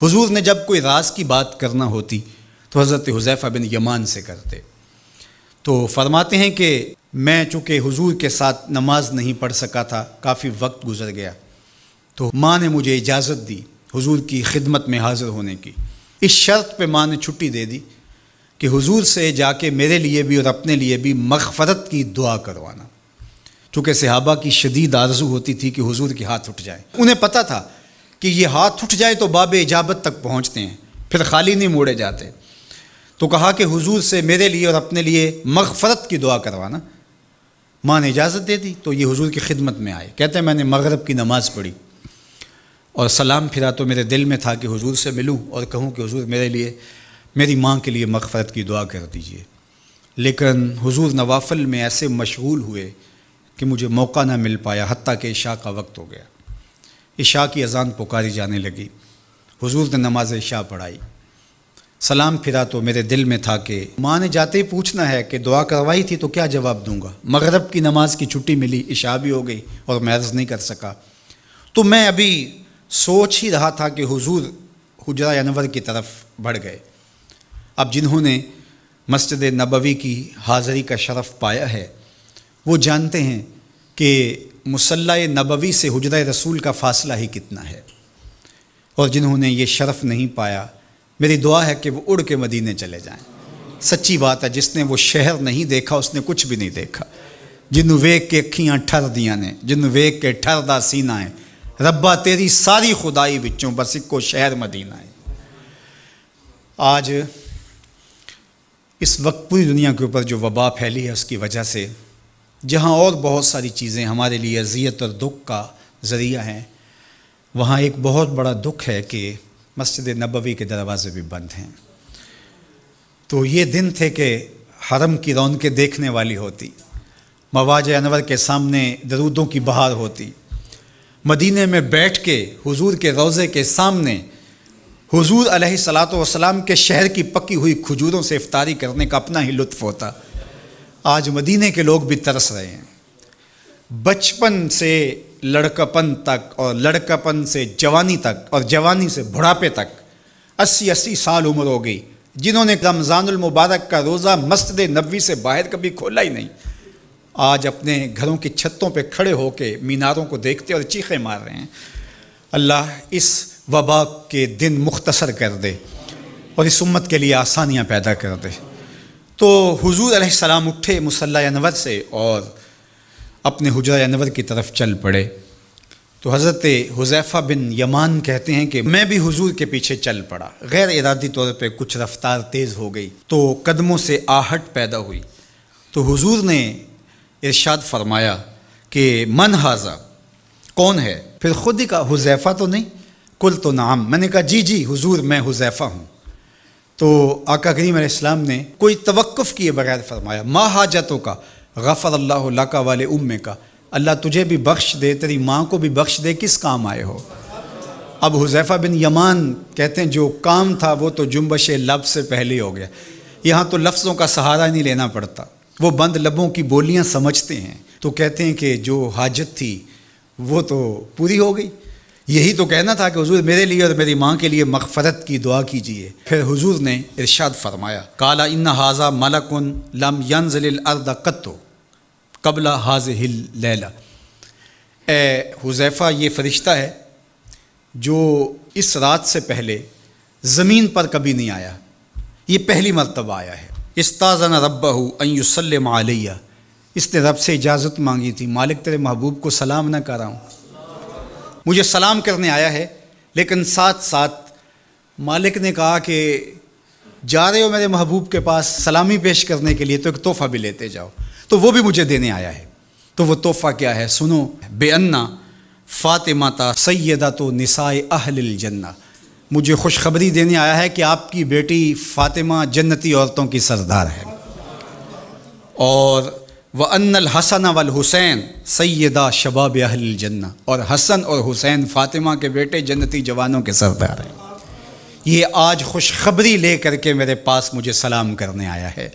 حضور نے جب کوئی راز کی بات کرنا ہوتی تو حضرت حذیفہ بن یمان سے کرتے۔ تو فرماتے ہیں کہ میں چونکہ حضور کے ساتھ نماز نہیں پڑھ سکا تھا، کافی وقت گزر گیا، تو ماں نے مجھے اجازت دی حضور کی خدمت میں حاضر ہونے کی۔ اس شرط پہ ماں نے چھٹی دے دی کہ حضور سے جا کے میرے لیے بھی اور اپنے لیے بھی مغفرت کی دعا کروانا، چونکہ صحابہ کی شدید آرزو ہوتی تھی کہ حضور کے ہاتھ اٹھ جائے۔ انہیں پتہ تھا کہ یہ ہاتھ اٹھ جائے تو باب اجابت تک پہنچتے ہیں، پھر خالی نہیں موڑے جاتے۔ تو کہا کہ حضور سے میرے لیے اور اپنے لیے مغفرت کی دعا کروانا۔ ماں نے اجازت دے دی تو یہ حضور کی خدمت میں آئے۔ کہتے ہیں میں نے مغرب کی نماز پڑھی اور سلام پھرا تو میرے دل میں تھا کہ حضور سے ملوں اور کہوں کہ حضور میرے لیے، میری ماں کے لیے مغفرت کی دعا کر دیجئے، لیکن حضور نوافل میں ایسے مشغول ہوئے کہ مجھے موقع نہ مل پایا، حتیٰ کہ عشاء کا وقت ہو گیا۔ عشاء کی اذان پکاری جانے لگی، حضور نے نماز عشاء پڑھائی، سلام پھرا تو میرے دل میں تھا کہ ماں نے جاتے ہی پوچھنا ہے کہ دعا کروائی تھی تو کیا جواب دوں گا۔ مغرب کی نماز کی چھٹی ملی، عشاء بھی ہو گئی اور میں عرض نہیں کر سکا۔ تو میں ابھی سوچ ہی رہا تھا کہ حضور حجرہ انور کی طرف بڑھ گئے۔ اب جنہوں نے مسجد نبوی کی حاضری کا شرف پایا ہے وہ جانتے ہیں کہ مصلی نبوی سے حجرہ رسول کا فاصلہ ہی کتنا ہے، اور جنہوں نے یہ شرف نہیں پایا میری دعا ہے کہ وہ اڑ کے مدینے چلے جائیں۔ سچی بات ہے، جس نے وہ شہر نہیں دیکھا اس نے کچھ بھی نہیں دیکھا۔ جنوں ویکھ کے اکھیاں ٹھر دیاں نے، جنوں ویکھ کے ٹھردا سینہ ہے، ربا تیری ساری خدائی وچوں بس اکو شہر مدینہ ہے۔ آج اس وقت پوری دنیا کے اوپر جو وبا پھیلی ہے اس کی وجہ سے جہاں اور بہت ساری چیزیں ہمارے لیے اذیت اور دکھ کا ذریعہ ہیں، وہاں ایک بہت بڑا دکھ ہے کہ مسجد نبوی کے دروازے بھی بند ہیں۔ تو یہ دن تھے کہ حرم کی رونقیں دیکھنے والی ہوتی، مواج انور کے سامنے درودوں کی بہار ہوتی، مدینے میں بیٹھ کے حضور کے روضے کے سامنے حضور علیہ الصلاۃ والسلام کے شہر کی پکی ہوئی کھجوروں سے افطاری کرنے کا اپنا ہی لطف ہوتا۔ آج مدینے کے لوگ بھی ترس رہے ہیں۔ بچپن سے لڑکپن تک اور لڑکپن سے جوانی تک اور جوانی سے بڑھاپے تک 80 سال عمر ہو گئی، جنہوں نے رمضان المبارک کا روزہ مسجد نبوی سے باہر کبھی کھولا ہی نہیں، آج اپنے گھروں کی چھتوں پہ کھڑے ہو کے میناروں کو دیکھتے اور چیخیں مار رہے ہیں۔ اللہ اس وبا کے دن مختصر کر دے اور اس امت کے لیے آسانیاں پیدا کر دے۔ تو حضور علیہ السلام اٹھے مصلی انور سے اور اپنے حجرہ انور کی طرف چل پڑے۔ تو حضرت حذیفہ بن یمان کہتے ہیں کہ میں بھی حضور کے پیچھے چل پڑا، غیر ارادی طور پہ کچھ رفتار تیز ہو گئی تو قدموں سے آہٹ پیدا ہوئی۔ تو حضور نے ارشاد فرمایا کہ من ھذا، کون ہے؟ پھر خود ہی کہا حذیفہ تو نہیں؟ قلت نعم، میں نے کہا جی جی حضور میں حذیفہ ہوں۔ تو آقا کریم علیہ السلام نے کوئی توقف کیے بغیر فرمایا ما حاجتوں کا غفر اللہ لک وال امک، اللہ تجھے بھی بخش دے، تیری ماں کو بھی بخش دے، کس کام آئے ہو؟ اب حذیفہ بن یمان کہتے ہیں جو کام تھا وہ تو جنبش لب سے پہلے ہو گیا، یہاں تو لفظوں کا سہارا نہیں لینا پڑتا، وہ بند لبوں کی بولیاں سمجھتے ہیں۔ تو کہتے ہیں کہ جو حاجت تھی وہ تو پوری ہو گئی، یہی تو کہنا تھا کہ حضور میرے لیے اور میری ماں کے لیے مغفرت کی دعا کیجیے۔ پھر حضور نے ارشاد فرمایا قال ان ھذا ملک لم ینزل الارض قط قبل ھذہ اللیلہ، اے حذیفہ یہ فرشتہ ہے جو اس رات سے پہلے زمین پر کبھی نہیں آیا، یہ پہلی مرتبہ آیا ہے۔ استاذن ربہ ان یسلم علیہ، اس نے رب سے اجازت مانگی تھی، مالک تیرے محبوب کو سلام نہ کر رہا ہوں، مجھے سلام کرنے آیا ہے، لیکن ساتھ ساتھ مالک نے کہا کہ جا رہے ہو میرے محبوب کے پاس سلامی پیش کرنے کے لیے تو ایک تحفہ بھی لیتے جاؤ، تو وہ بھی مجھے دینے آیا ہے۔ تو وہ تحفہ کیا ہے سنو، بے انا فاطمہ سیدۃ نساء اہل الجنہ، مجھے خوشخبری دینے آیا ہے کہ آپ کی بیٹی فاطمہ جنتی عورتوں کی سردار ہے، اور وَأَنَّ الْحَسَنَ وَالْحُسَيْنَ سَيِّدَا شَبَابِ أَهْلِ الْجَنَّةِ، اور حسن اور حسین فاطمہ کے بیٹے جنتی جوانوں کے سردار ہیں۔ یہ آج خوشخبری لے کر کے میرے پاس مجھے سلام کرنے آیا ہے۔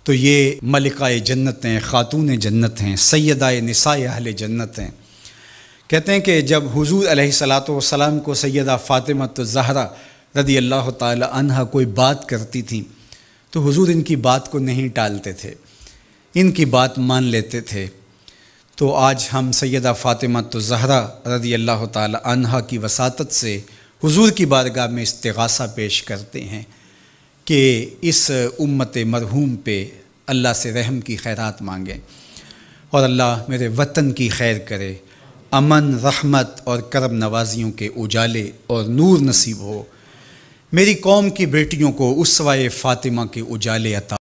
تو یہ ملکہ جنت ہیں، خاتون جنت ہیں، سیدہ نساء اہل جنت ہیں۔ کہتے ہیں کہ جب حضور علیہ الصلاۃ والسلام کو سیدہ فاطمہ الزہرا رضی اللہ تعالی عنہا کوئی بات کرتی تھیں تو حضور ان کی بات کو نہیں ٹالتے تھے، ان کی بات مان لیتے تھے۔ تو آج ہم سیدہ فاطمہ الزہرا رضی اللہ تعالی عنہا کی وساطت سے حضور کی بارگاہ میں استغاثہ پیش کرتے ہیں کہ اس امت مرحوم پہ اللہ سے رحم کی خیرات مانگیں اور اللہ میرے وطن کی خیر کرے، امن، رحمت اور کرم نوازیوں کے اجالے اور نور نصیب ہو، میری قوم کی بیٹیوں کو اسوہ فاطمہ کے اجالے عطا